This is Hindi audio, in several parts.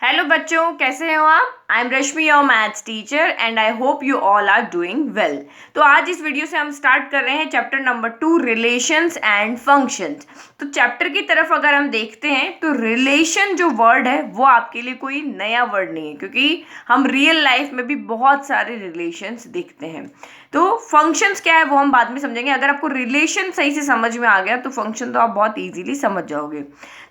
हेलो बच्चों, कैसे हो आप? I am Rashmi, your maths teacher, and I hope you all are doing well. तो आज इस वीडियो से हम स्टार्ट कर रहे हैं chapter number 2, relations and functions. तो चैप्टर की तरफ अगर हम देखते हैं तो रिलेशन जो वर्ड है वो आपके लिए कोई नया वर्ड नहीं है, क्योंकि हम रियल लाइफ में भी बहुत सारे रिलेशंस देखते हैं। तो फंक्शंस क्या है वो हम बाद में समझेंगे। अगर आपको रिलेशन सही से समझ में आ गया तो फंक्शन तो आप बहुत इजीली समझ जाओगे।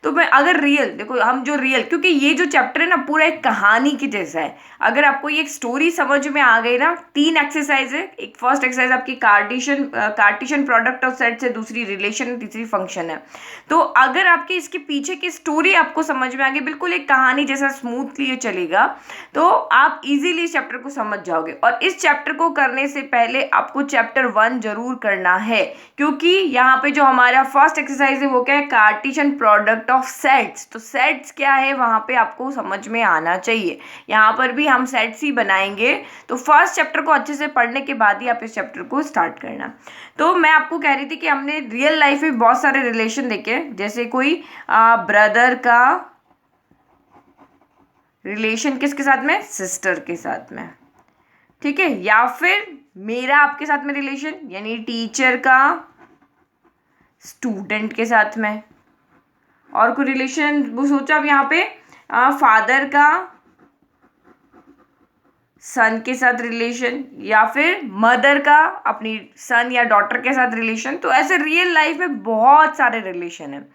तो मैं अगर रियल देखो, हम जो रियल, क्योंकि ये जो चैप्टर है ना पूरा एक कहानी की जैसा है। अगर आपको ये एक स्टोरी समझ में आ गई ना, 3 एक्सरसाइज है। एक फर्स्ट एक्सरसाइज आपकी कार्टेशियन प्रोडक्ट ऑफ सेट्स है, दूसरी रिलेशन, तीसरी फंक्शन है। तो अगर आपके इसके पीछे की स्टोरी आपको समझ में आ गई, बिल्कुल एक कहानी जैसा स्मूथली ये चलेगा, तो आप इजीली इस चैप्टर को समझ जाओगे। और इस चैप्टर को करने से पहले आपको चैप्टर 1 जरूर करना है, क्योंकि यहाँ पे जो हमारा फर्स्ट एक्सरसाइज है वो क्या है, कार्टेशियन प्रोडक्ट ऑफ सेट्स। तो सेट्स क्या है वहाँ पे आपको समझ में आना चाहिए। यहाँ पर भी हम सेट्स ही बनाएंगे। तो फर्स्ट चैप्टर को अच्छे से पढ़ने के बाद ही आप इस चैप्टर को स्टार्ट करना। तो मैं आपको कह रही थी कि हमने रियल लाइफ में बहुत सारे रिलेशन देखे, जैसे कोई ब्रदर का रिलेशन किसके साथ में, सिस्टर के साथ में, ठीक है। या फिर मेरा आपके साथ में रिलेशन, यानी टीचर का स्टूडेंट के साथ में। और कोई रिलेशन वो सोचा अब यहाँ पे फादर का सन के साथ रिलेशन, या फिर मदर का अपनी सन या डॉटर के साथ रिलेशन। तो ऐसे रियल लाइफ में बहुत सारे रिलेशन है।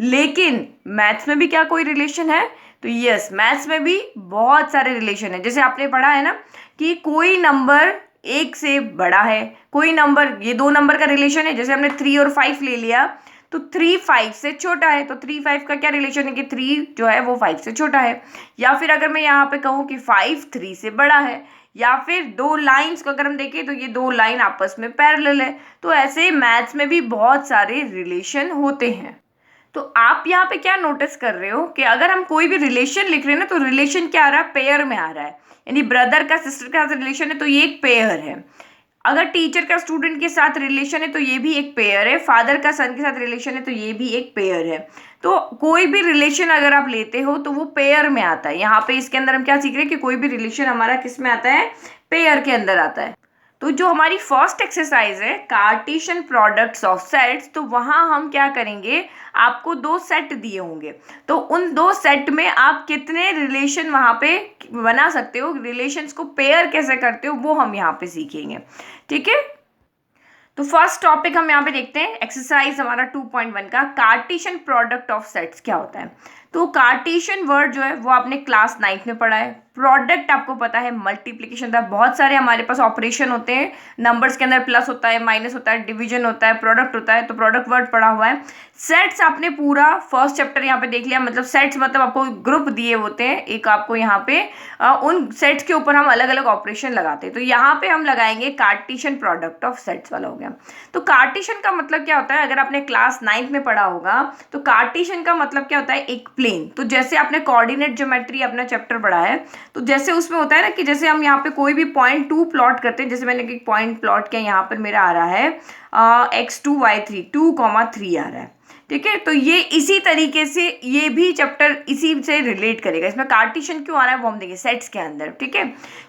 लेकिन मैथ्स में भी क्या कोई रिलेशन है? तो यस, मैथ्स में भी बहुत सारे रिलेशन है। जैसे आपने पढ़ा है ना कि कोई नंबर 1 से बड़ा है, कोई नंबर, ये 2 नंबर का रिलेशन है। जैसे हमने 3 और 5 ले लिया, तो 3 5 से छोटा है। तो 3 5 का क्या रिलेशन है कि 3 जो है वो 5 से छोटा है। या फिर अगर मैं यहाँ पे कहूँ कि 5 3 से बड़ा है, या फिर 2 लाइंस को अगर हम देखें तो ये 2 लाइन आपस में पैरेलल है। तो ऐसे मैथ्स में भी बहुत सारे रिलेशन होते हैं। तो आप यहाँ पे क्या नोटिस कर रहे हो कि अगर हम कोई भी रिलेशन लिख रहे हैं ना, तो रिलेशन क्या आ रहा है, पेयर में आ रहा है। यानी ब्रदर का सिस्टर के साथ रिलेशन है तो ये एक पेयर है। अगर टीचर का स्टूडेंट के साथ रिलेशन है तो ये भी एक पेयर है। फादर का सन के साथ रिलेशन है तो ये भी एक पेयर है। तो कोई भी रिलेशन अगर आप लेते हो तो वो पेयर में आता है। यहाँ पे इसके अंदर हम क्या सीख रहे हैं कि कोई भी रिलेशन हमारा किस में आता है, पेयर के अंदर आता है। तो जो हमारी फर्स्ट एक्सरसाइज है कार्टेशियन प्रोडक्ट्स ऑफ सेट्स, तो वहां हम क्या करेंगे, आपको 2 सेट दिए होंगे। तो उन 2 सेट में आप कितने रिलेशन वहां पे बना सकते हो, रिलेशंस को पेयर कैसे करते हो, वो हम यहाँ पे सीखेंगे, ठीक है। तो फर्स्ट टॉपिक हम यहाँ पे देखते हैं, एक्सरसाइज हमारा 2.1 का कार्टेशियन प्रोडक्ट ऑफ सेट्स क्या होता है। तो कार्टेशियन वर्ड जो है वो आपने क्लास 9 में पढ़ा है। प्रोडक्ट आपको पता है मल्टीप्लिकेशन होता है, बहुत सारे हमारे पास ऑपरेशन होते हैं, नंबर्स के अंदर प्लस होता है, माइनस होता है, डिवीजन होता है, प्रोडक्ट होता है। तो प्रोडक्ट वर्ड पढ़ा हुआ है। सेट्स आपने पूरा फर्स्ट चैप्टर यहाँ पे देख लिया। मतलब सेट्स मतलब आपको ग्रुप दिए होते हैं, एक आपको यहाँ पे उन सेट्स के ऊपर हम अलग अलग ऑपरेशन लगाते हैं। तो यहाँ पे हम लगाएंगे कार्टेशियन प्रोडक्ट ऑफ सेट्स वाला हो गया। तो कार्टेशियन का मतलब क्या होता है, अगर आपने क्लास 9 में पढ़ा होगा तो कार्टेशियन का मतलब क्या होता है, एक प्लेन। तो जैसे आपने कोऑर्डिनेट ज्योमेट्री अपना चैप्टर पढ़ा है, तो जैसे उसमें होता है ना कि जैसे हम यहाँ पे कोई भी पॉइंट 2 प्लॉट करते हैं, जैसे मैंने एक पॉइंट प्लॉट किया, यहाँ पर मेरा आ रहा है x2 y3 2,3 आ रहा है, ठीक है। तो ये इसी तरीके से ये भी चैप्टर इसी से रिलेट करेगा। इसमें कार्टेशियन क्यों आ रहा है वो हम देंगे सेट्स के अंदर, ठीक है।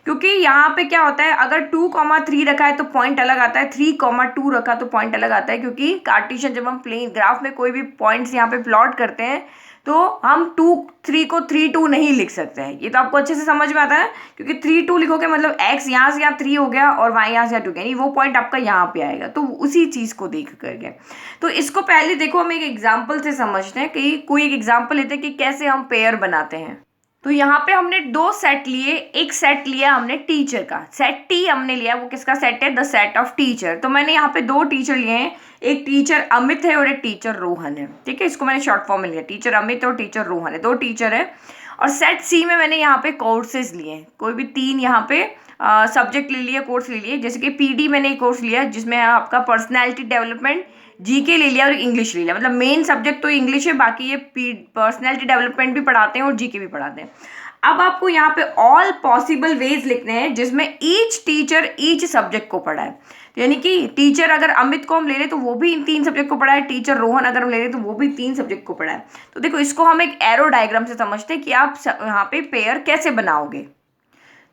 क्योंकि यहाँ पे क्या होता है, अगर 2,3 रखा है तो पॉइंट अलग आता है, 3,2 रखा तो पॉइंट अलग आता है। क्योंकि कार्टेशियन जब हम प्लेन ग्राफ में कोई भी पॉइंट्स यहाँ पे प्लॉट करते हैं तो हम 2 3 को 3 2 नहीं लिख सकते हैं। ये तो आपको अच्छे से समझ में आता है, क्योंकि 3 2 लिखोगे मतलब x यहाँ से यहाँ 3 हो गया और y यहाँ से यहाँ 2 यानी वो पॉइंट आपका यहाँ पे आएगा। तो उसी चीज़ को देख करके, तो इसको पहले देखो हम एक एग्जाम्पल से समझते हैं कि कोई एक एग्जाम्पल लेते हैं कि कैसे हम पेयर बनाते हैं। तो यहाँ पे हमने 2 सेट लिए। एक सेट लिया हमने टीचर का, सेट टी हमने लिया। वो किसका सेट है, द सेट ऑफ टीचर। तो मैंने यहाँ पे 2 टीचर लिए हैं, एक टीचर अमित है और एक टीचर रोहन है, ठीक है। इसको मैंने शॉर्ट फॉर्म में लिया, टीचर अमित और टीचर रोहन है, 2 टीचर है। और सेट सी में मैंने यहाँ पे कोर्सेज लिए हैं, कोई भी 3 यहाँ पे सब्जेक्ट ले लिए, कोर्स ले लिए। जैसे कि पीडी मैंने एक कोर्स लिया जिसमें आपका पर्सनैलिटी डेवलपमेंट, जीके ले लिया और इंग्लिश ले लिया। मतलब मेन सब्जेक्ट तो इंग्लिश है, बाकी ये पर्सनैलिटी डेवलपमेंट भी पढ़ाते हैं और जीके भी पढ़ाते हैं। अब आपको यहाँ पे ऑल पॉसिबल वेज लिखने हैं जिसमें ईच टीचर ईच सब्जेक्ट को पढ़ा है। यानी कि टीचर अगर अमित को हम ले रहे तो वो भी इन 3 सब्जेक्ट को पढ़ा है, टीचर रोहन अगर हम ले रहे तो वो भी 3 सब्जेक्ट को पढ़ा है। तो देखो इसको हम एक एरो डायग्राम से समझते हैं कि आप यहाँ पे पेयर कैसे बनाओगे।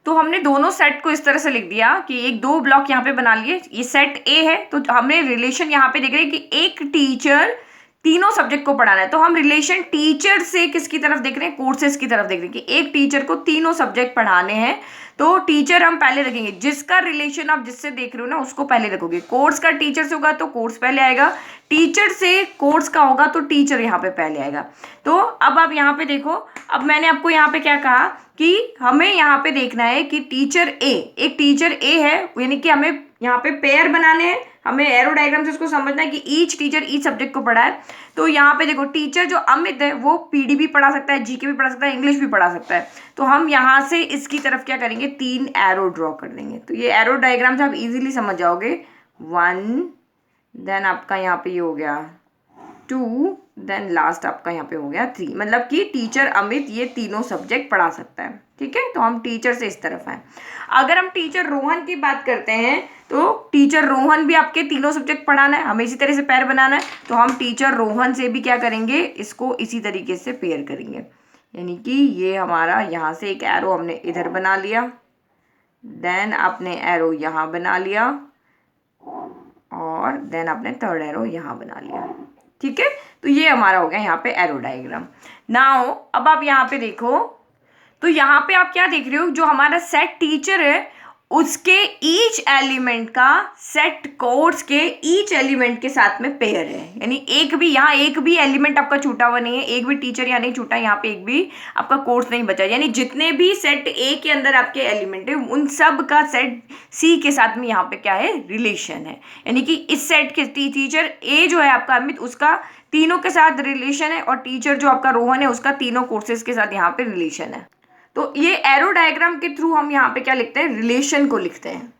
तो हमने दोनों सेट को इस तरह से लिख दिया कि एक 2 ब्लॉक यहाँ पे बना लिए, ये सेट ए है। तो हमने रिलेशन यहाँ पे देख रहे हैं कि एक टीचर तीनों सब्जेक्ट को पढ़ाना है। तो हम रिलेशन टीचर से किसकी तरफ देख रहे हैं, कोर्सेज की तरफ देख रहे हैं कि एक टीचर को तीनों सब्जेक्ट पढ़ाने हैं। तो टीचर हम पहले रखेंगे, जिसका रिलेशन आप जिससे देख रहे हो ना उसको पहले रखोगे। कोर्स का टीचर से होगा तो कोर्स पहले आएगा, टीचर से कोर्स का होगा तो टीचर यहाँ पे पहले आएगा। तो अब आप यहाँ पे देखो, अब मैंने आपको यहाँ पे क्या कहा कि हमें यहाँ पे देखना है कि टीचर ए, एक टीचर ए है, यानी कि हमें यहाँ पे पेयर बनाने हैं। हमें एरो डायग्राम से उसको समझना है कि ईच टीचर ईच सब्जेक्ट को पढ़ा है। तो यहाँ पे देखो टीचर जो अमित है वो पीडी भी पढ़ा सकता है, जीके भी पढ़ा सकता है, इंग्लिश भी पढ़ा सकता है। तो हम यहाँ से इसकी तरफ क्या करेंगे, 3 एरो ड्रॉ कर देंगे। तो ये एरो डायग्राम से आप इजीली समझ जाओगे। 1, देन आपका यहाँ पे ये हो गया 2, देन लास्ट आपका यहाँ पे हो गया 3। मतलब कि टीचर अमित ये तीनों सब्जेक्ट पढ़ा सकता है। ठीक है, तो हम टीचर से इस तरफ हैं। अगर हम टीचर रोहन की बात करते हैं तो टीचर रोहन भी आपके तीनों सब्जेक्ट पढ़ाना है, हमें इसी तरह से पेयर बनाना है। तो हम टीचर रोहन से भी क्या करेंगे, इसको इसी तरीके से पेयर करेंगे। यानी कि ये हमारा यहाँ से एक एरो हमने इधर बना लिया, देन आपने एरो यहाँ बना लिया, और देन आपने थर्ड एरो यहाँ बना लिया। ठीक है, तो ये हमारा हो गया यहाँ पे एरो डायग्राम। नाउ अब आप यहाँ पे देखो, तो यहाँ पे आप क्या देख रहे हो, जो हमारा सेट टीचर है उसके ईच एलिमेंट का सेट कोर्स के ईच एलिमेंट के साथ में पेयर है। यानी एक भी यहाँ एक भी एलिमेंट आपका छूटा हुआ नहीं है, एक भी टीचर यहाँ नहीं छूटा, यहाँ पे एक भी आपका कोर्स नहीं बचा। यानी जितने भी सेट ए के अंदर आपके एलिमेंट है उन सब का सेट सी के साथ में यहाँ पे क्या है, रिलेशन है। यानी कि इस सेट के टीचर ए जो है आपका अमित, उसका तीनों के साथ रिलेशन है, और टीचर जो आपका रोहन है उसका तीनों कोर्सेज के साथ यहाँ पे रिलेशन है। तो ये एरो डायग्राम के थ्रू हम यहाँ पे क्या लिखते हैं, रिलेशन को लिखते हैं।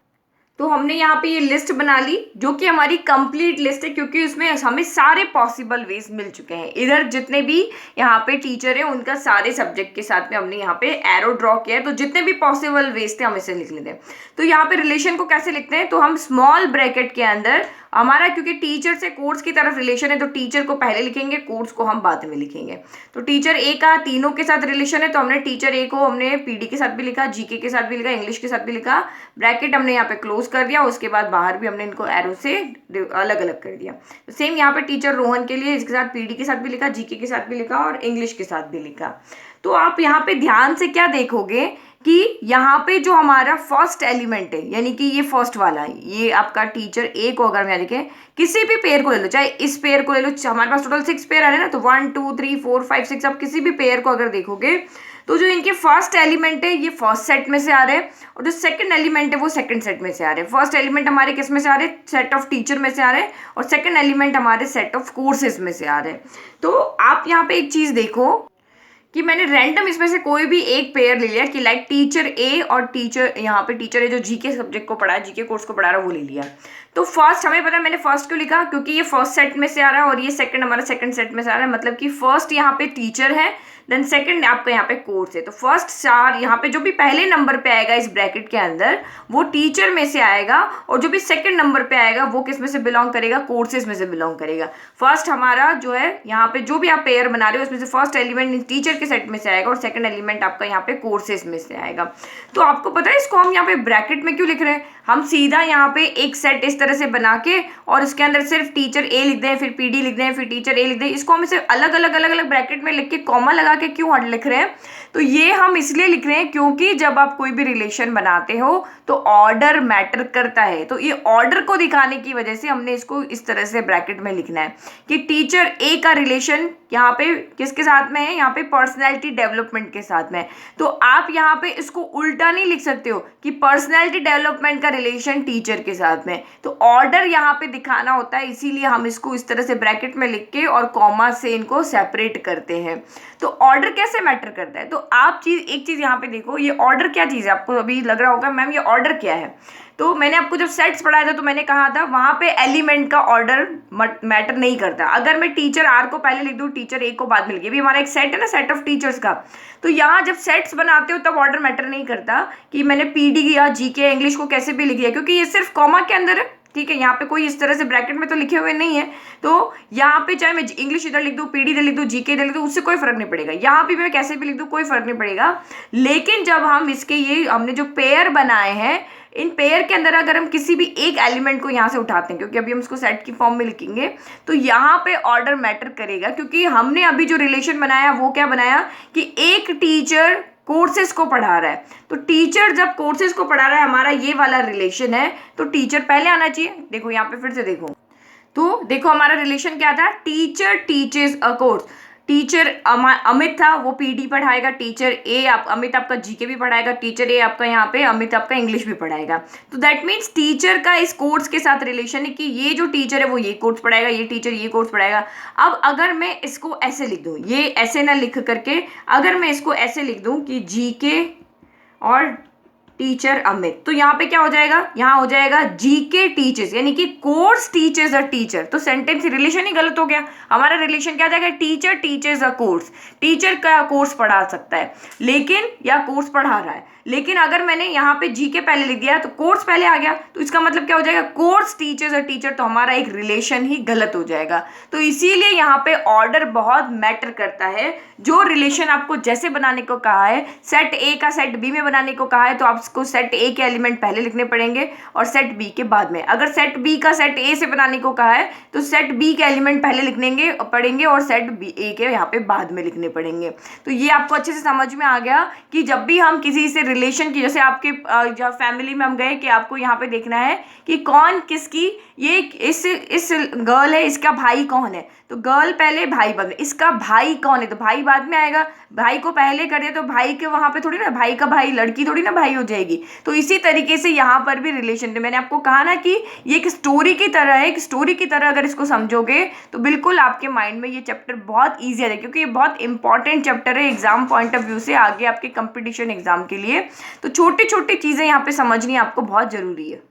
तो हमने यहाँ पे ये लिस्ट बना ली जो कि हमारी कंप्लीट लिस्ट है, क्योंकि उसमें हमें सारे पॉसिबल वेज मिल चुके हैं। इधर जितने भी यहाँ पे टीचर हैं उनका सारे सब्जेक्ट के साथ में हमने यहाँ पे एरो ड्रॉ किया है। तो जितने भी पॉसिबल वेज थे हम इसे लिख लेते हैं। तो यहाँ पे रिलेशन को कैसे लिखते हैं, तो हम स्मॉल ब्रैकेट के अंदर हमारा, क्योंकि टीचर से कोर्स की तरफ रिलेशन है तो टीचर को पहले लिखेंगे, कोर्स को हम बाद में लिखेंगे। तो टीचर ए का तीनों के साथ रिलेशन है, तो हमने टीचर ए को हमने पीडी के साथ भी लिखा, जीके के साथ भी लिखा, इंग्लिश के साथ भी लिखा, ब्रैकेट हमने यहाँ पे क्लोज कर दिया। उसके बाद बाहर भी हमने इनको एरो से अलग अलग कर दिया। तो सेम यहाँ पे टीचर रोहन के लिए इसके साथ पीडी के साथ भी लिखा, जीके के साथ भी लिखा, और इंग्लिश के साथ भी लिखा। तो आप यहाँ पे ध्यान से क्या देखोगे कि यहाँ पे जो हमारा फर्स्ट एलिमेंट है, यानी कि ये फर्स्ट वाला है, ये आपका टीचर ए को अगर मैं देखें, किसी भी पेयर को ले लो, चाहे इस पेयर को ले लो, हमारे पास टोटल 6 पेयर आ रहे हैं ना, तो 1 2 3 4 5 6, आप किसी भी पेयर को अगर देखोगे तो जो इनके फर्स्ट एलिमेंट है ये फर्स्ट सेट में से आ रहे हैं, और जो सेकंड एलिमेंट है वो सेकंड सेट में से आ रहे हैं। फर्स्ट एलिमेंट हमारे किस में से आ रहे हैं, सेट ऑफ टीचर में से आ रहे हैं, और सेकंड एलिमेंट हमारे सेट ऑफ कोर्सेज में से आ रहे हैं। तो आप यहाँ पे एक चीज देखो कि मैंने रैंडम इसमें से कोई भी एक पेयर ले लिया कि लाइक टीचर ए और टीचर, यहाँ पे टीचर है जो जीके सब्जेक्ट को पढ़ा है, जीके कोर्स को पढ़ा रहा है, वो ले लिया। तो फर्स्ट हमें पता है, मैंने फर्स्ट क्यों लिखा, क्योंकि ये फर्स्ट सेट में से आ रहा है और ये सेकंड हमारा सेकंड सेट में से आ रहा है। मतलब कि फर्स्ट यहाँ पे टीचर है, देन सेकंड आपका यहाँ पे कोर्स है। तो फर्स्ट 4 यहाँ पे जो भी पहले नंबर पे आएगा इस ब्रैकेट के अंदर वो टीचर में से आएगा, और जो भी सेकंड नंबर पे आएगा वो किस में से बिलोंग करेगा, कोर्सेज में से बिलोंग करेगा। फर्स्ट हमारा जो है यहाँ पे जो भी आप पेयर बना रहे हो उसमें से फर्स्ट एलिमेंट टीचर के सेट में से आएगा, और सेकंड एलिमेंट आपका यहाँ पे कोर्सेज में से आएगा। तो आपको पता है इसको हम यहाँ पे ब्रैकेट में क्यों लिख रहे हैं, हम सीधा यहाँ पे एक सेट इस तरह से बना के और उसके अंदर सिर्फ टीचर ए लिख दें, फिर पीडी लिख दें, फिर टीचर ए लिख दें, इसको हम इसे अलग अलग ब्रैकेट में लिख के कॉमा लगा के क्यों लिख रहे हैं, तो ये हम इसलिए लिख रहे हैं क्योंकि जब आप कोई भी रिलेशन बनाते हो तो ऑर्डर मैटर करता है। तो ये ऑर्डर को दिखाने की वजह से हमने इसको इस तरह से ब्रैकेट में लिखना है कि टीचर ए का रिलेशन यहाँ पे किसके साथ में है, यहाँ पे पर्सनैलिटी डेवलपमेंट के साथ में। तो आप यहाँ पे इसको उल्टा नहीं लिख सकते हो कि पर्सनैलिटी डेवलपमेंट का रिलेशन टीचर के साथ में। तो ऑर्डर यहाँ पे दिखाना होता है, इसीलिए हम इसको इस तरह से ब्रैकेट में लिख के और कॉमा से इनको सेपरेट करते हैं। तो ऑर्डर कैसे मैटर करता है, तो आप एक चीज यहाँ पे देखो, ये ऑर्डर क्या चीज है, आपको अभी लग रहा होगा मैम ये ऑर्डर क्या है। तो मैंने आपको जब सेट्स पढ़ाया था तो मैंने कहा था वहां पे एलिमेंट का ऑर्डर मैटर नहीं करता। अगर मैं टीचर आर को पहले लिख दूं, टीचर ए को बाद में लिखी, अभी हमारा एक सेट है ना, सेट ऑफ टीचर्स का, तो यहाँ जब सेट्स बनाते हो तब ऑर्डर मैटर नहीं करता कि मैंने पीडी या जीके इंग्लिश को कैसे भी लिख दिया, क्योंकि ये सिर्फ कॉमा के अंदर है। ठीक है, यहाँ पे कोई इस तरह से ब्रैकेट में तो लिखे हुए नहीं है, तो यहाँ पे चाहे मैं इंग्लिश इधर लिख दूँ, पीडी इधर लिख दूँ, जीके इधर लिख दूँ, उससे कोई फर्क नहीं पड़ेगा। यहाँ पे मैं कैसे भी लिख दूँ, कोई फर्क नहीं पड़ेगा। लेकिन जब हम इसके ये हमने जो पेयर बनाए हैं, इन पेयर के अंदर अगर हम किसी भी एक एलिमेंट को यहाँ से उठाते हैं, क्योंकि अभी हम इसको सेट की फॉर्म में लिखेंगे, तो यहाँ पे ऑर्डर मैटर करेगा, क्योंकि हमने अभी जो रिलेशन बनाया वो क्या बनाया कि एक टीचर कोर्सेज को पढ़ा रहा है। तो टीचर जब कोर्सेज को पढ़ा रहा है, हमारा ये वाला रिलेशन है, तो टीचर पहले आना चाहिए। देखो यहाँ पे फिर से देखो, तो देखो हमारा रिलेशन क्या था, teacher teaches a course. Teacher Amit था, वो पीडी पढ़ाएगा, टीचर ए अमित आपका जीके भी पढ़ाएगा, टीचर ए आपका यहाँ पे अमित आपका इंग्लिश भी पढ़ाएगा। तो दैट मीन्स टीचर का इस कोर्स के साथ रिलेशन है कि ये जो टीचर है वो ये कोर्स पढ़ाएगा, ये टीचर ये कोर्स पढ़ाएगा। अब अगर मैं इसको ऐसे लिख दूँ, ये ऐसे ना लिख करके अगर मैं इसको ऐसे लिख दूँ कि जीके और टीचर अमित, तो यहाँ पे क्या हो जाएगा, यहाँ हो जाएगा जीके टीचर्स, यानी कि कोर्स टीचर्स अ टीचर। तो सेंटेंस रिलेशन ही गलत हो गया। हमारा रिलेशन क्या जाएगा, teacher teachers a course. Teacher का कोर्स पढ़ा सकता है लेकिन, या कोर्स पढ़ा रहा है, लेकिन अगर मैंने यहाँ पे जीके पहले लिख दिया तो कोर्स पहले आ गया, तो इसका मतलब क्या हो जाएगा, कोर्स टीचर्स अ टीचर। तो हमारा एक रिलेशन ही गलत हो जाएगा। तो इसीलिए यहाँ पे ऑर्डर बहुत मैटर करता है। जो रिलेशन आपको जैसे बनाने को कहा है, सेट ए का सेट बी में बनाने को कहा है, तो आपको सेट ए के एलिमेंट पहले लिखने पड़ेंगे और सेट बी के बाद में। अगर सेट बी का सेट ए से बनाने को कहा है तो सेट बी के एलिमेंट पहले लिखने पड़ेंगे और सेट बी ए के यहाँ पे बाद में लिखने पड़ेंगे। तो ये आपको अच्छे से समझ में आ गया कि जब भी हम किसी से रिलेशन की, जैसे आपके जब फैमिली में हम गए कि आपको यहाँ पे देखना है कि कौन किसकी, ये इस गर्ल है, इसका भाई कौन है, तो गर्ल पहले भाई बाद में, इसका भाई कौन है तो भाई बाद में आएगा। भाई को पहले कर दिया तो भाई के वहां पे थोड़ी ना, भाई का भाई लड़की थोड़ी ना भाई हो जाएगी। तो इसी तरीके से यहाँ पर भी रिलेशन थे। मैंने आपको कहा ना कि ये एक स्टोरी की तरह है, एक स्टोरी की तरह अगर इसको समझोगे तो बिल्कुल आपके माइंड में ये चैप्टर बहुत ईजी है, क्योंकि ये बहुत इंपॉर्टेंट चैप्टर है एग्जाम पॉइंट ऑफ व्यू से, आगे आपके कंपटीशन एग्जाम के लिए। तो छोटी छोटी चीजें यहाँ पे समझनी आपको बहुत जरूरी है।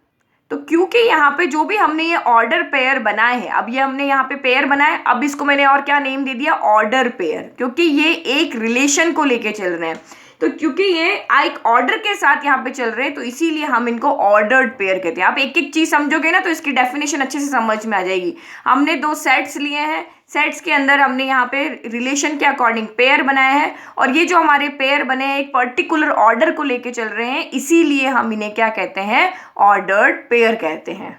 तो क्योंकि यहाँ पे जो भी हमने ये ऑर्डर पेयर बनाए हैं, अब ये हमने यहाँ पे पेयर बनाए, अब इसको मैंने और क्या नेम दे दिया, ऑर्डर पेयर, क्योंकि ये एक रिलेशन को लेके चल रहे हैं। तो क्योंकि ये एक ऑर्डर के साथ यहाँ पे चल रहे हैं तो इसीलिए हम इनको ऑर्डर्ड पेयर कहते हैं। आप एक एक चीज समझोगे ना तो इसकी डेफिनेशन अच्छे से समझ में आ जाएगी। हमने दो सेट्स लिए हैं, सेट्स के अंदर हमने यहाँ पे रिलेशन के अकॉर्डिंग पेयर बनाया है, और ये जो हमारे पेयर बने हैं एक पर्टिकुलर ऑर्डर को लेके चल रहे हैं, इसीलिए हम इन्हें क्या कहते हैं, ऑर्डर्ड पेयर कहते हैं।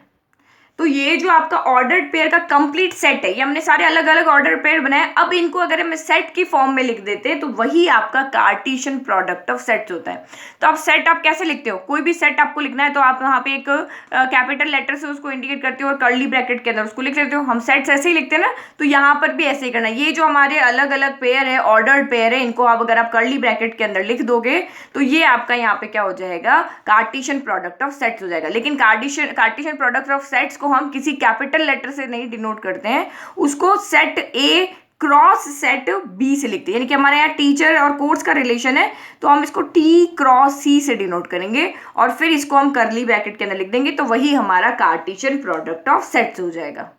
तो ये जो आपका ऑर्डर्ड पेयर का कंप्लीट सेट है, ये हमने सारे अलग अलग ऑर्डर पेयर बनाए। अब इनको अगर हम सेट की फॉर्म में लिख देते हैं तो वही आपका कार्टेशियन प्रोडक्ट ऑफ सेट्स होता है। तो आप सेट आप कैसे लिखते हो, कोई भी सेट आपको लिखना है तो आप यहाँ पे एक कैपिटल लेटर से उसको इंडिकेट करते हो और कर्ली ब्रैकेट के अंदर उसको लिख लेते हो। हम सेट्स ऐसे ही लिखते हैं ना, तो यहाँ पर भी ऐसे ही करना है। ये जो हमारे अलग अलग पेयर है, ऑर्डर्ड पेयर है, इनको आप अगर आप कर्ली ब्रैकेट के अंदर लिख दोगे तो ये आपका यहाँ पे क्या हो जाएगा, कार्टेशियन प्रोडक्ट ऑफ सेट्स हो जाएगा। लेकिन कार्टेशियन प्रोडक्ट ऑफ सेट्स को हम किसी कैपिटल लेटर से नहीं डिनोट करते हैं, उसको set A cross set B से लिखते हैं। यानी कि हमारे यहाँ टीचर और कोर्स का रिलेशन है तो हम इसको टी क्रॉस सी से डिनोट करेंगे और फिर इसको हम कर्ली ब्रैकेट के अंदर लिख देंगे, तो वही हमारा कार्टेशियन प्रोडक्ट ऑफ सेट्स हो जाएगा।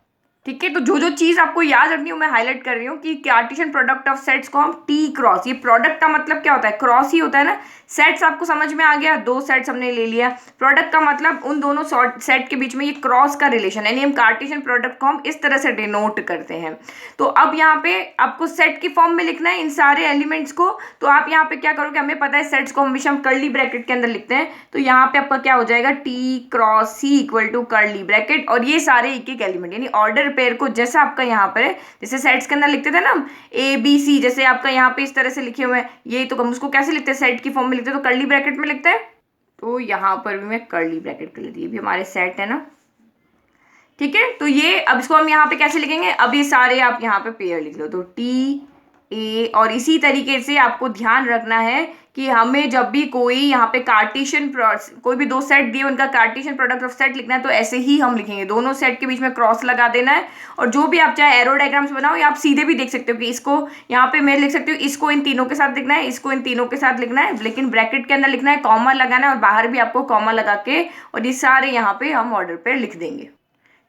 ठीक है, तो जो जो चीज आपको याद रखनी है मैं हाईलाइट कर रही हूँ कि कार्टेशियन प्रोडक्ट ऑफ सेट्स को हम टी क्रॉस, ये प्रोडक्ट का मतलब क्या होता है, क्रॉस ही होता है ना। सेट्स आपको समझ में आ गया, दो सेट्स हमने ले लिया, प्रोडक्ट का मतलब उन दोनों सेट के बीच में ये क्रॉस का रिलेशन, यानी हम कार्टेशियन प्रोडक्ट को हम इस तरह से डिनोट करते हैं। तो अब यहाँ पे आपको सेट की फॉर्म में लिखना है इन सारे एलिमेंट्स को, तो आप यहाँ पे क्या करोगे, हमें पता है सेट्स को हमेशा हम कर्ली ब्रैकेट के अंदर लिखते हैं, तो यहाँ पे आपका क्या हो जाएगा, T cross C equal to curly bracket, और ये सारे एक एक एलिमेंट, यानी ऑर्डर पेयर को जैसा आपका यहाँ पर है, जैसे सेट्स के अंदर लिखते थे ना हम ए बी सी, जैसे आपका यहाँ पे इस तरह से लिखे हुए हैं, ये तो हम उसको कैसे लिखते हैं, सेट की फॉर्म में लिखते हैं तो कर्ली ब्रैकेट में लिखते हैं। तो यहाँ पर भी मैं कर्ली ब्रैकेट कर लेती हूँ, ये भी हमारे सेट है ना। ठीक है, तो ये अब इसको हम यहाँ पे कैसे लिखेंगे, अब ये सारे आप यहाँ पे पेयर लिख लो, तो टी ए, और इसी तरीके से आपको ध्यान रखना है कि हमें जब भी कोई यहाँ पे कार्टेशियन कोई भी दो सेट दिए उनका कार्टेशियन प्रोडक्ट ऑफ सेट लिखना है तो ऐसे ही हम लिखेंगे, दोनों सेट के बीच में क्रॉस लगा देना है। और जो भी आप चाहे एरो डायग्राम्स बनाओ या आप सीधे भी देख सकते हो कि इसको यहाँ पे मैं लिख सकती हूँ, इसको इन तीनों के साथ लिखना है, इसको इन तीनों के साथ लिखना है, लेकिन ब्रैकेट के अंदर लिखना है, कॉमा लगाना है और बाहर भी आपको कॉमा लगा के और ये सारे यहाँ पे हम ऑर्डर पेयर लिख देंगे।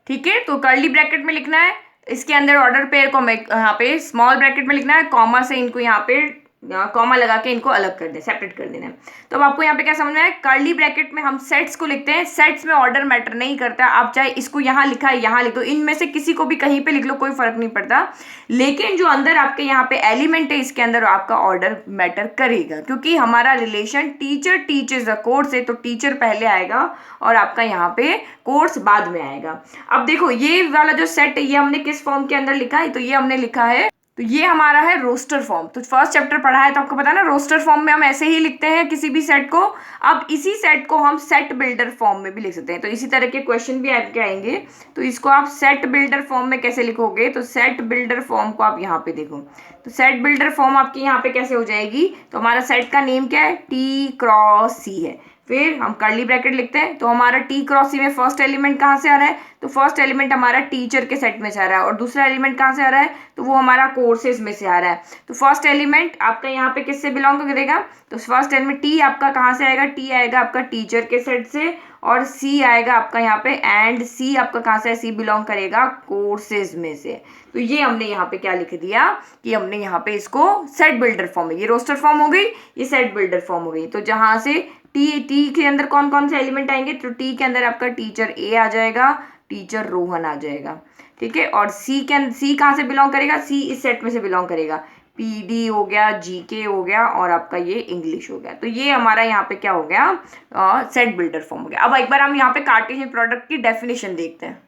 ठीक है, तो कर्ली ब्रैकेट में लिखना है, इसके अंदर ऑर्डर पेयर को मैं यहाँ पे स्मॉल ब्रैकेट में लिखना है, कॉमा से इनको यहाँ पे कॉमा लगा के इनको अलग कर दें, सेपरेट कर देना है। तो अब आपको यहाँ पे क्या समझ में आया, कर्ली ब्रैकेट में हम सेट्स को लिखते हैं, सेट्स में ऑर्डर मैटर नहीं करता, आप चाहे इसको यहाँ लिखा है यहाँ लिख दो, इनमें से किसी को भी कहीं पे लिख लो, कोई फर्क नहीं पड़ता, लेकिन जो अंदर आपके यहाँ पे एलिमेंट है इसके अंदर आपका ऑर्डर मैटर करेगा, क्योंकि हमारा relation teacher teaches a course है, तो टीचर पहले आएगा और आपका यहाँ पे कोर्स बाद में आएगा। अब देखो ये वाला जो सेट है ये हमने किस फॉर्म के अंदर लिखा है, तो ये हमने लिखा है, तो ये हमारा है रोस्टर फॉर्म। तो फर्स्ट चैप्टर पढ़ा है तो आपको पता है ना, रोस्टर फॉर्म में हम ऐसे ही लिखते हैं किसी भी सेट को। अब इसी सेट को हम सेट बिल्डर फॉर्म में भी लिख सकते हैं, तो इसी तरह के क्वेश्चन भी आपके आएंगे। तो इसको आप सेट बिल्डर फॉर्म में कैसे लिखोगे, तो सेट बिल्डर फॉर्म को आप यहाँ पे देखो, तो सेट बिल्डर फॉर्म आपकी यहाँ पे कैसे हो जाएगी, तो हमारा सेट का नेम क्या है, टी क्रॉस सी है, फिर हम कर्ली ब्रैकेट लिखते हैं, तो हमारा टी क्रॉस सी में फर्स्ट एलिमेंट कहाँ से आ रहा है, तो फर्स्ट एलिमेंट हमारा टीचर के सेट में से आ रहा है, और दूसरा एलिमेंट कहाँ से आ रहा है, तो वो हमारा कोर्सेज में से आ रहा है। तो फर्स्ट एलिमेंट आपका यहाँ पे किससे बिलोंग करेगा, तो फर्स्ट एलिमेंट टी आपका कहाँ से आएगा, टी आएगा आपका टीचर के सेट से, और सी आएगा आपका यहाँ पे, एंड सी आपका कहाँ से, सी बिलोंग करेगा कोर्सेज में से। तो ये हमने यहाँ पे क्या लिख दिया कि हमने यहाँ पे इसको सेट बिल्डर फॉर्म है, ये रोस्टर फॉर्म हो गई, ये सेट बिल्डर फॉर्म हो गई। तो जहाँ से टी के अंदर कौन कौन से एलिमेंट आएंगे, तो टी के अंदर आपका टीचर ए आ जाएगा, टीचर रोहन आ जाएगा, ठीक है। और सी कहाँ से बिलोंग करेगा, सी इस सेट में से बिलोंग करेगा, पीडी हो गया, जीके हो गया, और आपका ये इंग्लिश हो गया। तो ये हमारा यहाँ पे क्या हो गया, सेट बिल्डर फॉर्म हो गया। अब एक बार हम यहाँ पे कार्टेशियन प्रोडक्ट की डेफिनेशन देखते हैं।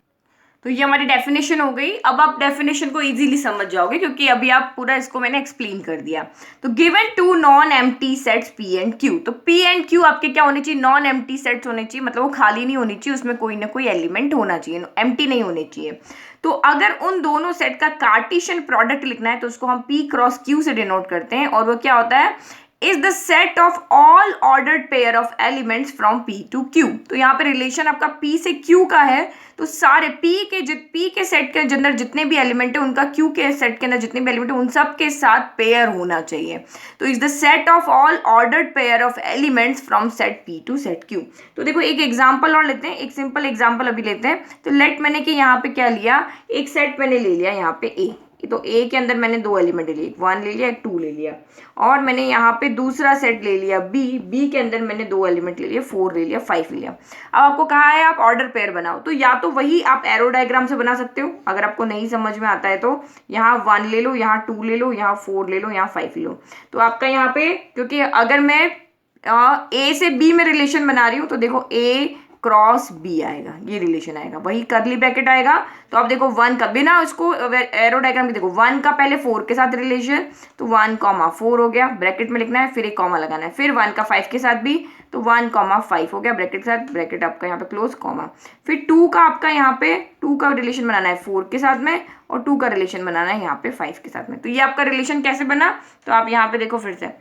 तो ये हमारी डेफिनेशन हो गई। अब आप डेफिनेशन को इजीली समझ जाओगे क्योंकि अभी आप पूरा इसको मैंने एक्सप्लेन कर दिया। तो given two non empty sets P and Q, तो पी एंड क्यू आपके क्या होने चाहिए, नॉन एम्प्टी सेट्स होने चाहिए, मतलब वो खाली नहीं होनी चाहिए, उसमें कोई ना कोई एलिमेंट होना चाहिए, एम्प्टी नहीं होने चाहिए। तो अगर उन दोनों सेट का कार्टेशियन प्रोडक्ट लिखना है तो उसको हम पी क्रॉस क्यू से डिनोट करते हैं, और वो क्या होता है, is the set of all ordered pair of elements from P to Q. तो यहाँ पे रिलेशन आपका पी से क्यू का है, तो सारे पी के सेट के अंदर जितने भी एलिमेंट है उनका क्यू के सेट के अंदर जितने भी एलिमेंट है उन सब के साथ पेयर होना चाहिए। तो is the set of all ordered pair of elements from set P to set Q. तो देखो एक एग्जाम्पल और लेते हैं, एक सिंपल एग्जाम्पल अभी लेते हैं। तो लेट मैंने कि यहाँ पे क्या लिया, एक सेट मैंने ले लिया यहाँ पे ए, तो ए के अंदर मैंने दो एलिमेंट ले लिए, एक 1 ले लिया, एक 2 ले लिया, और मैंने यहाँ पे दूसरा सेट ले लिया बी के अंदर मैंने दो एलिमेंट ले लिए, 4 ले लिया, 5 ले लिया। अब आपको कहा है आप ऑर्डर पेयर बनाओ, तो या तो वही आप एरो डायग्राम से बना सकते हो, अगर आपको नहीं समझ में आता है तो यहाँ 1 ले लो, यहाँ 2 ले लो, यहाँ 4 ले लो, यहाँ 5 ले लो। तो आपका यहाँ पे क्योंकि अगर मैं ए से बी में रिलेशन बना रही हूँ तो देखो ए क्रॉस बी आएगा, ये रिलेशन आएगा, वही कर्ली ब्रैकेट आएगा। तो आप देखो 1 का बिना उसको एरो डायग्राम के देखो 1 का पहले 4 के साथ रिलेशन, तो 1,4 हो गया, ब्रैकेट में लिखना है, फिर एक कॉमा लगाना है, फिर 1 का 5 के साथ भी, तो 1,5 हो गया, ब्रैकेट के साथ, ब्रैकेट आपका यहाँ पे क्लोज कॉमा, फिर 2 का आपका यहाँ पे 2 का रिलेशन बनाना है 4 के साथ में, और 2 का रिलेशन बनाना है यहाँ पे 5 के साथ में। तो ये आपका रिलेशन कैसे बना, तो आप यहाँ पे देखो फिर से,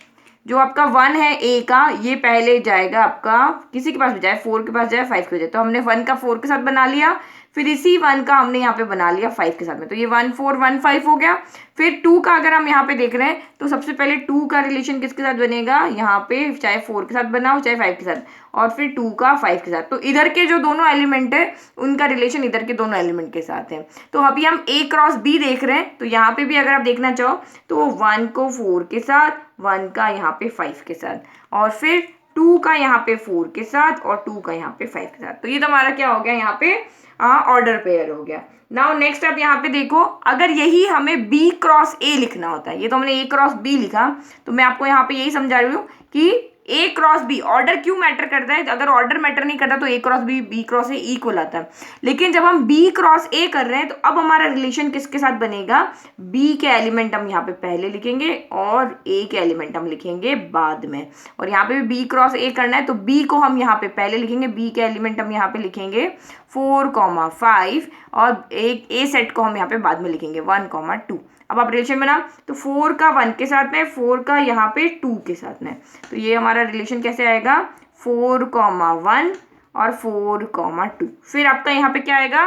जो आपका 1 है ए का, ये पहले जाएगा आपका किसी के पास भी जाए, 4 के पास जाए, 5 के जाए, तो हमने 1 का 4 के साथ बना लिया, फिर इसी 1 का हमने यहाँ पे बना लिया 5 के साथ में, तो ये 1 4 1 5 हो गया। फिर 2 का अगर हम यहाँ पे देख रहे हैं तो सबसे पहले 2 का रिलेशन किसके साथ बनेगा, यहाँ पे चाहे 4 के साथ बनाओ चाहे 5 के साथ, और फिर 2 का 5 के साथ, तो इधर के जो दोनों एलिमेंट है उनका रिलेशन इधर के दोनों एलिमेंट के साथ है। तो अभी हम ए क्रॉस बी देख रहे हैं, तो यहाँ पे भी अगर आप देखना चाहो तो 1 को 4 के साथ, 1 का यहाँ पे 5 के साथ, और फिर 2 का यहाँ पे 4 के साथ, और 2 का यहाँ पे 5 के साथ। तो ये तो हमारा क्या हो गया, यहाँ पे ऑर्डर पेयर हो गया। नाउ नेक्स्ट आप यहाँ पे देखो, अगर यही हमें बी क्रॉस ए लिखना होता है, ये तो हमने ए क्रॉस बी लिखा, तो मैं आपको यहाँ पे यही समझा रही हूँ कि ए क्रॉस बी ऑर्डर क्यों मैटर करता है, अगर ऑर्डर मैटर नहीं करता तो A cross B cross A equal आता है, लेकिन जब हम बी क्रॉस ए कर रहे हैं तो अब हमारा रिलेशन किसके साथ बनेगा, बी के एलिमेंट हम यहाँ पे पहले लिखेंगे और ए के एलिमेंट हम लिखेंगे बाद में, और यहाँ पे भी बी क्रॉस ए करना है तो बी को हम यहाँ पे पहले लिखेंगे, बी के एलिमेंट हम यहाँ पे लिखेंगे 4,5, और ए सेट को हम यहाँ पे बाद में लिखेंगे 1,2। अब आप रिलेशन बना तो 4 का 1 के साथ में, 4 का यहाँ पे 2 के साथ में, तो ये हमारा रिलेशन कैसे आएगा 4,1 और 4,2। फिर आपका यहाँ पे क्या आएगा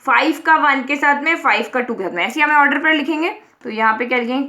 5 का 1 के साथ में, 5 का 2 के साथ में, ऐसे हमें ऑर्डर पर लिखेंगे। तो यहाँ पे क्या लिखेंगे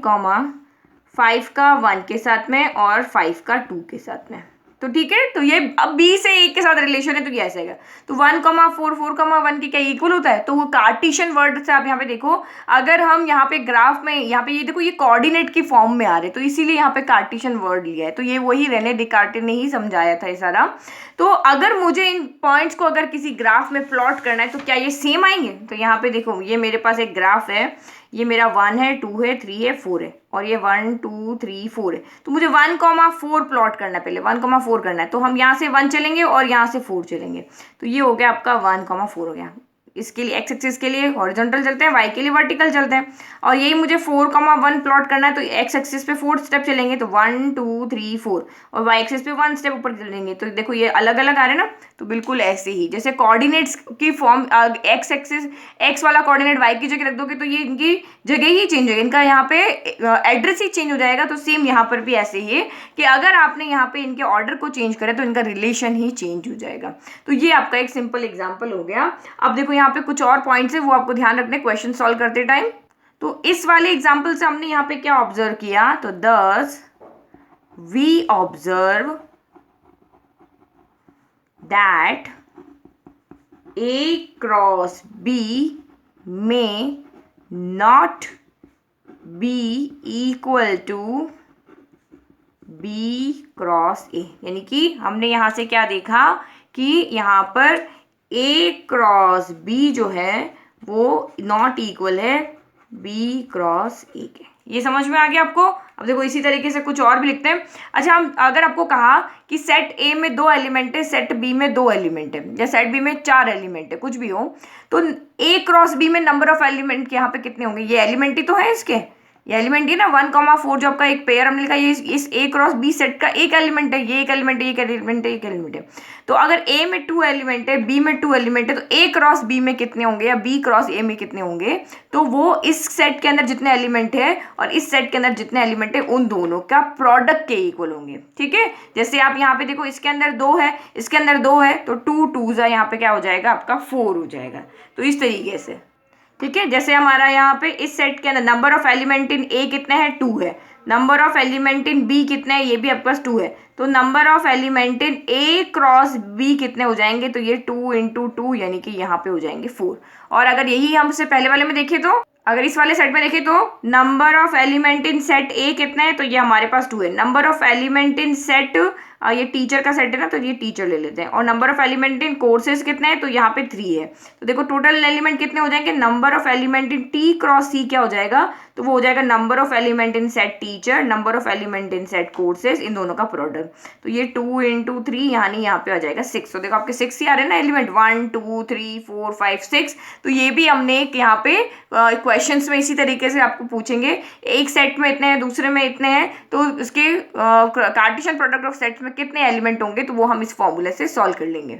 5 का 1 के साथ में और 5 का 2 के साथ में। तो ठीक है, तो ये अब बी से ए के साथ रिलेशन है तो ये ऐसे आएगा। तो 1,4 4,1 के क्या इक्वल होता है, तो वो कार्टेशियन वर्ड से आप यहाँ पे देखो, अगर हम यहाँ पे ग्राफ में यहाँ पे ये देखो ये कोऑर्डिनेट की फॉर्म में आ रहे, तो इसीलिए यहाँ पे कार्टेशियन वर्ड लिया है। तो ये वही रेने डिकार्टे ने ही समझाया था ये सारा। तो अगर मुझे इन पॉइंट्स को अगर किसी ग्राफ में प्लॉट करना है तो क्या ये सेम आएंगे, तो यहाँ पे देखो ये मेरे पास एक ग्राफ है, ये मेरा 1 है 2 है 3 है 4 है और ये 1 2 3 4 है। तो मुझे 1,4 प्लॉट करना है, पहले 1,4 करना है, तो हम यहाँ से 1 चलेंगे और यहाँ से 4 चलेंगे। तो ये हो गया आपका 1,4 हो गया। इसके लिए एक्स एक्सिस के लिए हॉरिजॉन्टल चलते हैं, वाई के लिए वर्टिकल चलते हैं। और यही मुझे 4,1 प्लॉट करना है, तो एक्स एक्सिस पे 4 स्टेप चलेंगे, तो 1 2 3 4 और वाई एक्सिस पे 1 स्टेप ऊपर चलेंगे। तो देखो ये अलग अलग आ रहे हैं ना, तो बिल्कुल ऐसे ही जैसे कोऑर्डिनेट्स की फॉर्म एक्स एक्सिस एक्स वाला कोऑर्डिनेट वाई की जगह रख दोगे तो ये इनकी जगह ही चेंज होगी, इनका यहाँ पे एड्रेस ही चेंज हो जाएगा। तो सेम यहाँ पर भी ऐसे ही है कि अगर आपने यहाँ पे इनके ऑर्डर को चेंज करा तो इनका रिलेशन ही चेंज हो जाएगा। तो ये आपका एक सिंपल एग्जाम्पल हो गया। अब देखो यहाँ पे कुछ और पॉइंट्स है वो आपको ध्यान रखने क्वेश्चन सॉल्व करते टाइम। तो इस वाले एग्जाम्पल से हमने यहाँ पे क्या ऑब्जर्व किया, तो thus we observe that A cross B may not be equal to B cross A। यानी कि हमने यहाँ से क्या देखा कि यहाँ पर A क्रॉस B जो है वो नॉट इक्वल है B क्रॉस A के। ये समझ में आ गया आपको। अब देखो इसी तरीके से कुछ और भी लिखते हैं। अच्छा, हम अगर आपको कहा कि सेट A में 2 एलिमेंट है, सेट B में 2 एलिमेंट है, या सेट B में 4 एलिमेंट है, कुछ भी हो, तो A क्रॉस B में नंबर ऑफ एलिमेंट यहाँ पे कितने होंगे, ये एलिमेंट ही तो है इसके, ये एलिमेंट ही ना 1,4 जो आपका एक पेयर हमने लिखा, ये इस A क्रॉस B सेट का एक एलिमेंट है, ये एक एलिमेंट है, एक एलिमेंट है, एक एलिमेंट है। तो अगर A में 2 एलिमेंट है, B में 2 एलिमेंट है, तो A क्रॉस B में कितने होंगे या B क्रॉस A में कितने होंगे, तो वो इस सेट के अंदर जितने एलिमेंट है और इस सेट के अंदर जितने एलिमेंट है उन दोनों का प्रोडक्ट के इक्वल होंगे। ठीक है, जैसे आप यहाँ पे देखो इसके अंदर 2 है, इसके अंदर 2 है, तो 2 2 यहाँ पे क्या हो जाएगा आपका 4 हो जाएगा। तो इस तरीके से, ठीक है, जैसे हमारा यहाँ पे इस सेट के अंदर number of element in A कितने हैं 2 है, number of element in B कितने हैं, ये भी आपके पास 2 है, तो number of element in A cross B कितने हो जाएंगे, तो ये 2 × 2 यानी कि यहाँ पे हो जाएंगे 4। और अगर यही हमसे पहले वाले में देखें तो अगर इस वाले सेट में देखें तो number of element in set ए कितना है, तो ये हमारे पास 2 है, number of element in set ये टीचर का सेट है ना, तो ये टीचर ले लेते हैं, और number of element in courses कितने हैं, तो यहाँ पे 3 है। तो देखो टोटल एलिमेंट कितने हो जाएंगे, number of element in T cross C क्या हो जाएगा, तो वो हो जाएगा number of element in set teacher, number of element in set courses, इन दोनों का प्रोडक्ट। तो ये 2 × 3 यानी यहाँ पे आ जाएगा 6। तो देखो आपके 6 ही आ रहे हैं ना एलिमेंट, 1 2 3 4 5 6। तो ये भी हमने एक यहाँ पे क्वेश्चंस में इसी तरीके से आपको पूछेंगे, एक सेट में इतने हैं, दूसरे में इतने हैं, तो उसके कार्टेशियन प्रोडक्ट ऑफ सेट्स में कितने एलिमेंट होंगे, तो वो हम इस फॉर्मूले से सॉल्व कर लेंगे।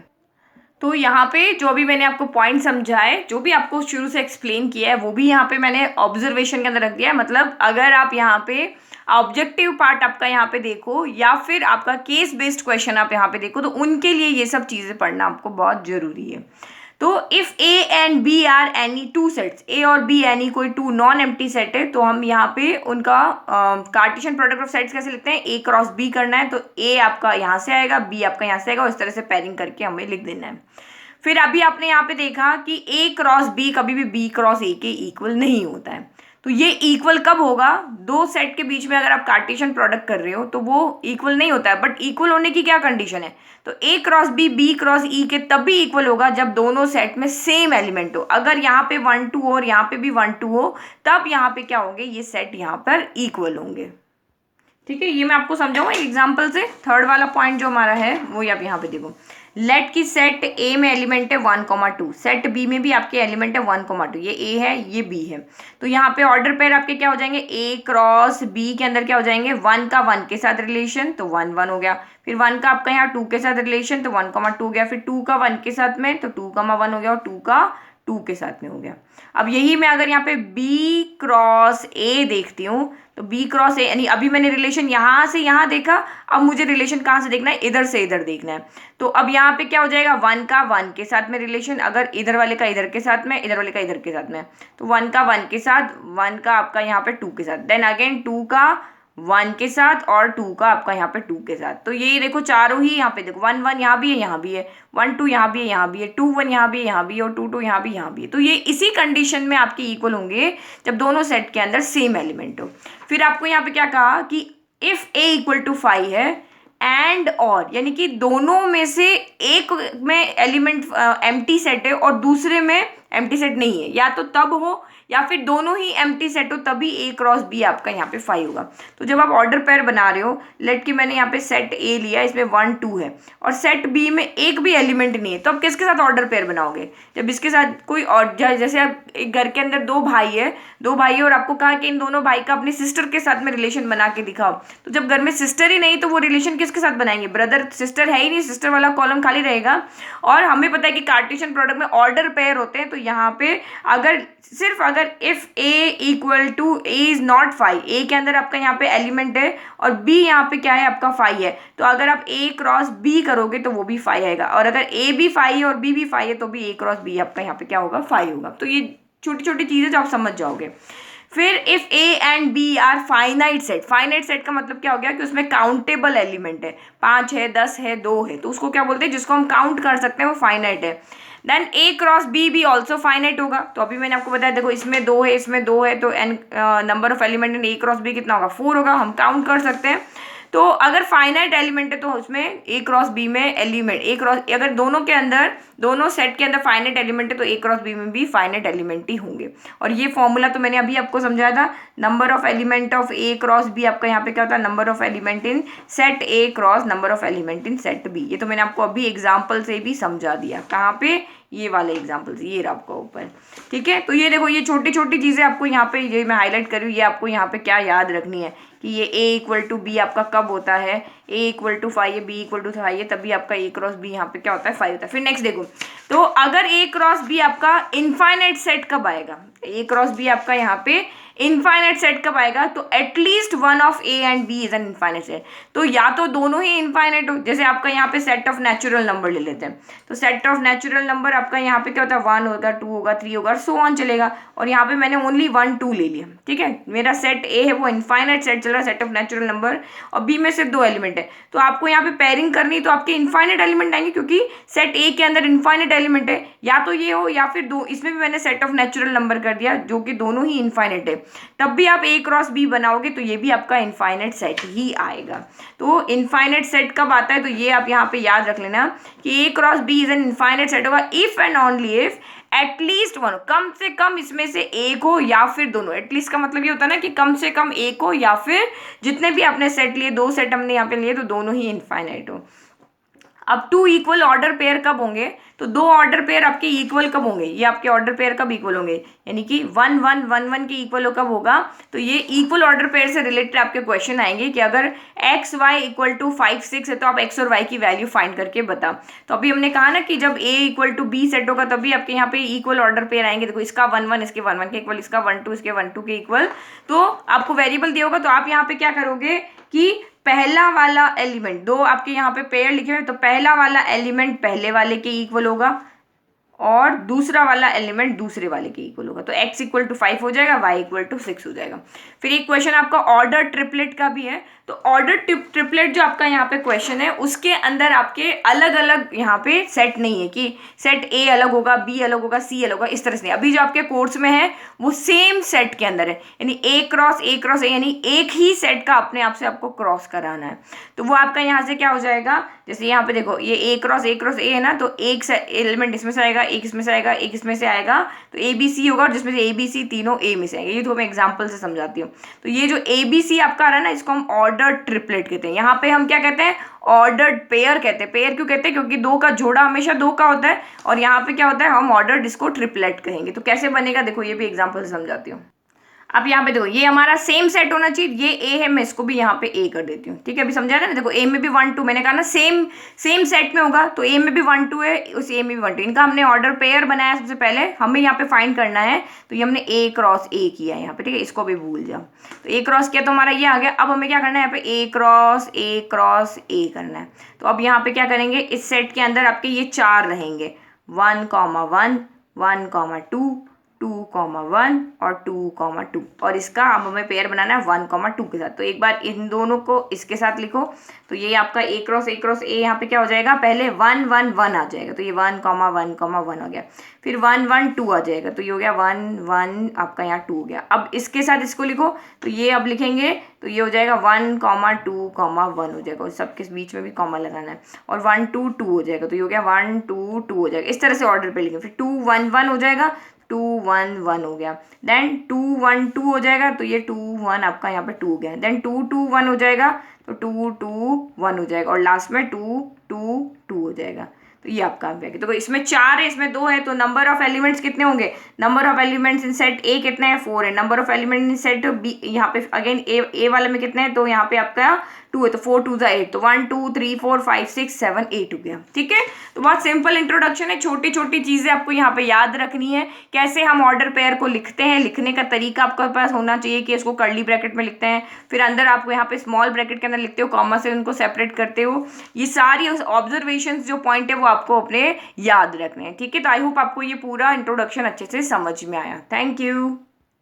तो यहाँ पे जो भी मैंने आपको पॉइंट समझाए, जो भी आपको शुरू से एक्सप्लेन किया है, वो भी यहाँ पे मैंने ऑब्जर्वेशन के अंदर रख दिया है। मतलब अगर आप यहाँ पे ऑब्जेक्टिव पार्ट आपका यहाँ पे देखो या फिर आपका केस बेस्ड क्वेश्चन आप यहाँ पे देखो, तो उनके लिए ये सब चीज़ें पढ़ना आपको बहुत ज़रूरी है। तो if A and B are any 2 sets, A और बी एनी कोई 2 नॉन एम्प्टी सेट है, तो हम यहाँ पे उनका कार्टेशियन प्रोडक्ट ऑफ सेट्स कैसे लिखते हैं, ए क्रॉस बी करना है, तो ए आपका यहाँ से आएगा, बी आपका यहाँ से आएगा, और इस तरह से पेयरिंग करके हमें लिख देना है। फिर अभी आपने यहाँ पे देखा कि ए क्रॉस बी कभी भी बी क्रॉस ए के इक्वल नहीं होता है। तो ये इक्वल कब होगा, 2 सेट के बीच में अगर आप कार्टेशियन प्रोडक्ट कर रहे हो तो वो इक्वल नहीं होता है। बट इक्वल होने की क्या कंडीशन है, तो A cross B B cross ई के तब भी इक्वल होगा जब दोनों सेट में सेम एलिमेंट हो। अगर यहाँ पे 1 2 हो और यहाँ पे भी 1 2 हो, तब यहाँ पे क्या होंगे, ये सेट यहाँ पर इक्वल होंगे। ठीक है, ये मैं आपको समझाऊंगा एक एग्जाम्पल से। थर्ड वाला पॉइंट जो हमारा है वो आप यहाँ पे देखो, लेट की सेट ए में एलिमेंट है 1,2, सेट बी में भी आपके एलिमेंट है 1,2, ये ए है ये बी है। तो यहाँ पे ऑर्डर पेयर आपके क्या हो जाएंगे, ए क्रॉस बी के अंदर क्या हो जाएंगे, 1 का 1 के साथ रिलेशन, तो 1 1 हो गया। फिर 1 का आपका यहाँ 2 के साथ रिलेशन, तो 1,2 हो गया। फिर 2 का 1 के साथ में, तो 2,1 हो गया, और 2 का 2 के साथ में हो गया। अब यही मैं अगर यहाँ पे B क्रॉस A देखती हूँ तो B क्रॉस A यानी अभी मैंने रिलेशन यहाँ से यहाँ देखा, अब मुझे रिलेशन कहाँ से देखना है, इधर से इधर देखना है। तो अब यहाँ पे क्या हो जाएगा, 1 का 1 के साथ में रिलेशन, अगर इधर वाले का इधर के साथ में, इधर वाले का इधर के साथ में, तो 1 का 1 के साथ, 1 का आपका यहाँ पे 2 के साथ, देन अगेन 2 का 1 के साथ और 2 का आपका यहाँ पे 2 के साथ। तो ये देखो चारों ही यहाँ पे देखो 1 1 यहाँ भी है, यहाँ भी है, 1 2 यहाँ भी है, यहाँ भी है, 2 1 यहाँ भी है, यहाँ भी है, और 2 2 यहाँ भी, यहाँ भी है। तो ये इसी कंडीशन में आपके इक्वल होंगे जब दोनों सेट के अंदर सेम एलिमेंट हो। फिर आपको यहाँ पे क्या कहा कि इफ A इक्वल टू 5 है एंड और, यानी कि दोनों में से एक में एलिमेंट एम्प्टी सेट है और दूसरे में एम्प्टी सेट नहीं है, या तो तब हो या फिर दोनों ही एम्प्टी सेट हो, तभी A क्रॉस B आपका यहाँ पे 5 होगा। तो जब आप ऑर्डर पेयर बना रहे हो, लेट कि मैंने यहाँ पे सेट A लिया, इसमें 1 2 है और सेट B में एक भी एलिमेंट नहीं है, तो आप किसके साथ ऑर्डर पेयर बनाओगे, जब इसके साथ कोई और, जैसे आप एक घर के अंदर दो भाई है और आपको कहा कि इन दोनों भाई का अपनी सिस्टर के साथ में रिलेशन बना के दिखाओ, तो जब घर में सिस्टर ही नहीं तो वो रिलेशन किसके साथ बनाएंगे, ब्रदर सिस्टर है ही नहीं, सिस्टर वाला कॉलम खाली रहेगा। और हमें पता है कि कार्टेशियन प्रोडक्ट में ऑर्डर पेयर होते हैं, तो यहाँ पे अगर सिर्फ अगर if A equal to A is not 5, A के अंदर आपका यहाँ पे एलिमेंट है और B यहाँ पे क्या है आपका 5 है, तो अगर आप A क्रॉस B करोगे तो वो भी 5 आएगा, और अगर A भी 5 है और B भी 5 है तो भी A क्रॉस B आपका यहाँ पे क्या होगा, 5 होगा। तो ये छोटी छोटी चीज़ें जो आप समझ जाओगे। फिर if A and B are finite set, finite set का मतलब क्या हो गया कि उसमें काउंटेबल एलिमेंट है, 5 है, 10 है, 2 है, तो उसको क्या बोलते हैं, जिसको हम काउंट कर सकते हैं वो फाइनाइट है। देन A क्रॉस B भी ऑल्सो फाइनाइट होगा। तो अभी मैंने आपको बताया, देखो इसमें 2 है, इसमें 2 है, तो n number of element in A cross B कितना होगा, 4 होगा, हम काउंट कर सकते हैं। तो अगर फाइनाइट एलिमेंट है तो उसमें A क्रॉस B में एलिमेंट A क्रॉस, अगर दोनों के अंदर, दोनों सेट के अंदर फाइनाइट एलिमेंट है तो A क्रॉस B में भी फाइनाइट एलिमेंट ही होंगे। और ये फॉर्मूला तो मैंने अभी आपको समझाया था, number of element of A cross B आपका यहाँ पे क्या होता है, number of element in set A cross number of element in set B। ये तो मैंने आपको अभी एग्जाम्पल से भी समझा दिया, कहाँ पे, ये वाले एग्जाम्पल्स, ये रहा आपका ऊपर, ठीक है। तो ये देखो, ये छोटी छोटी चीज़ें आपको यहाँ पे, ये मैं हाईलाइट कर रही हूँ, ये आपको यहाँ पे क्या याद रखनी है कि ये A इक्वल टू B आपका कब होता है, A इक्वल टू 5 है, B इक्वल टू 5 है, तभी आपका A क्रॉस B यहाँ पे क्या होता है, 5 होता है। फिर नेक्स्ट देखो, तो अगर A क्रॉस B आपका इनफाइनाइट सेट कब आएगा, A क्रॉस B आपका यहाँ पे इनफाइनाइट सेट कब आएगा, तो at least one of A and B is an infinite set. तो या तो दोनों ही इनफाइनाइट हो, जैसे आपका यहाँ पे सेट ऑफ नेचुरल नंबर ले लेते हैं, तो सेट ऑफ नेचुरल नंबर आपका यहाँ पे क्या होता है, 1 होगा, 2 होगा, 3 होगा, सो ऑन चलेगा। और यहाँ पे मैंने ओनली 1 2 ले लिया, ठीक है, मेरा सेट A है वो इनफाइनाइट सेट चल रहा है, सेट ऑफ नेचुरल नंबर, और B में सिर्फ 2 एलिमेंट है, तो आपको यहाँ पे पेयरिंग करनी, तो आपके इनफाइनाइट एलिमेंट आएंगे, क्योंकि सेट A के अंदर इनफाइनाइट एलिमेंट है, या तो ये हो या फिर दो, इसमें भी मैंने सेट ऑफ नेचुरल नंबर कर दिया जो कि दोनों ही इनफाइनाइट है, तब भी आप A क्रॉस B बनाओगे तो ये भी आपका इनफाइनाइट सेट ही आएगा। तो इनफाइनाइट सेट कब आता है, तो ये आप यहाँ पे याद रख लेना कि A cross B is an infinite set होगा if and only if at least one, कम से कम इसमें से एक हो या फिर दोनों। एटलीस्ट का मतलब ये होता है ना कि कम से कम एक हो, या फिर जितने भी आपने सेट लिए, 2 सेट हमने यहाँ पे लिए, तो दोनों ही इनफाइनाइट हो। अब 2 इक्वल ऑर्डर पेयर कब होंगे, तो 2 ऑर्डर पेयर आपके इक्वल कब होंगे, ये आपके ऑर्डर पेयर कब इक्वल होंगे, यानी कि 1 1 1 1 के इक्वल कब होगा, तो ये इक्वल ऑर्डर पेयर से रिलेटेड आपके क्वेश्चन आएंगे कि अगर x y इक्वल टू 5 6 है तो आप x और y की वैल्यू फाइंड करके बताओ। तो अभी हमने कहा ना कि जब a equal to b set होगा तभी आपके यहाँ पे इक्वल ऑर्डर पेयर आएंगे। देखो इसका 1 1 इसके 1 1 के इक्वल, इसका 1 2 इसके 1 2 के इक्वल, तो आपको वेरिएबल दिया होगा, तो आप यहाँ पे क्या करोगे कि पहला वाला एलिमेंट, 2 आपके यहाँ पे पेयर लिखे हुए, तो पहला वाला एलिमेंट पहले वाले के इक्वल होगा और दूसरा वाला एलिमेंट दूसरे वाले के इक्वल होगा, तो x इक्वल टू 5 हो जाएगा, y इक्वल टू 6 हो जाएगा। फिर एक क्वेश्चन आपका ऑर्डर ट्रिपलेट का भी है, तो ऑर्डर ट्रिपलेट जो आपका यहाँ पे क्वेश्चन है उसके अंदर आपके अलग अलग यहाँ पे सेट नहीं है कि सेट A अलग होगा, B अलग होगा, C अलग होगा, इस तरह से नहीं। अभी जो आपके कोर्स में है वो सेम सेट के अंदर है, यानी A क्रॉस A, यानी एक ही सेट का अपने आप से आपको क्रॉस कराना है। तो वो आपका यहाँ से क्या हो जाएगा, जैसे यहाँ पे देखो ये A क्रॉस A है ना, तो एक एलिमेंट इसमें से आएगा, एक इसमें से आएगा, एक इसमें से आएगा, तो ABC होगा, और जिसमें से ABC तीनों A में से आएंगे। ये तो मैं एग्जांपल से समझाती हूँ। तो ये जो ABC आपका आ रहा है ना, इसको हम ऑर्डर ट्रिपलेट कहते हैं। यहाँ पे हम क्या कहते हैं, ऑर्डर्ड पेयर कहते हैं। पेयर क्यों कहते हैं, क्योंकि 2 का जोड़ा हमेशा 2 का होता है, और यहाँ पे क्या होता है, हम ऑर्डर्ड इसको ट्रिपलेट कहेंगे। तो कैसे बनेगा देखो, ये भी एग्जाम्पल से समझाती हूँ। अब यहाँ पे देखो ये हमारा सेम सेट होना चाहिए, ये ए है, मैं इसको भी यहाँ पे ए कर देती हूँ, ठीक है। अभी समझा ना, देखो ए में भी 1 2, मैंने कहा ना सेम सेम सेट में होगा, तो ए में भी 1 2 है, उस ए में भी 1 2, इनका हमने ऑर्डर पेयर बनाया सबसे पहले, हमें यहाँ पे फाइंड करना है, तो ये हमने ए क्रॉस ए किया है यहाँ पे, ठीक है, इसको भी भूल जाओ। तो ए क्रॉस किया तो हमारा ये आ गया। अब हमें क्या करना है, यहाँ पे ए क्रॉस ए करना है। तो अब यहाँ पे क्या करेंगे, इस सेट के अंदर आपके ये 4 रहेंगे, 1 1 1 2 2 1 और 2 2, और इसका अब हमें पेयर बनाना है 1 2 के साथ। तो एक बार इन दोनों को इसके साथ लिखो, तो ये आपका ए क्रॉस ए यहाँ पे क्या हो जाएगा, पहले 1 1 1 आ जाएगा, तो ये 1 1 1 हो गया, फिर 1 1 2 आ जाएगा, तो ये हो गया 1 1 आपका यहाँ 2 हो गया। अब इसके साथ इसको लिखो, तो ये अब लिखेंगे तो ये हो जाएगा 1 2 1 हो जाएगा, और सबके बीच में भी कॉमा लगाना है, और 1 2 2 हो जाएगा, तो ये हो गया 1 2 2 हो जाएगा। इस तरह से ऑर्डर पे लिखेंगे, फिर 2 1 1 हो जाएगा, 2 1 1 हो गया, देन 2 1 2 हो जाएगा, तो ये 2 1 आपका यहाँ पे 2 हो गया, देन 2 2 1 हो जाएगा, तो 2 2 1 हो जाएगा, और लास्ट में 2 2 2 हो जाएगा। तो ये आपका आ गया। तो इसमें 4 है, इसमें 2 है, तो नंबर ऑफ एलिमेंट्स कितने होंगे, number of elements in set A कितने हैं, 4 है, number of element in set B यहाँ पे अगेन ए वाले में कितने हैं, तो यहाँ पे आपका 2 है, तो 4 2 8, तो 1 2 3 4 5 6 7 8 हो गया, ठीक है। तो बहुत सिंपल इंट्रोडक्शन है, छोटी छोटी चीजें आपको यहाँ पे याद रखनी है, कैसे हम ऑर्डर पेयर को लिखते हैं, लिखने का तरीका आपके पास होना चाहिए कि इसको कर्ली ब्रैकेट में लिखते हैं, फिर अंदर आपको यहाँ पे स्मॉल ब्रैकेट के अंदर लिखते हो, कॉमा से उनको सेपरेट करते हो, ये सारी ऑब्जर्वेशन जो पॉइंट है वो आपको अपने याद रखने हैं, ठीक है। तो आई होप आपको ये पूरा इंट्रोडक्शन अच्छे से समझ में आया। Thank you.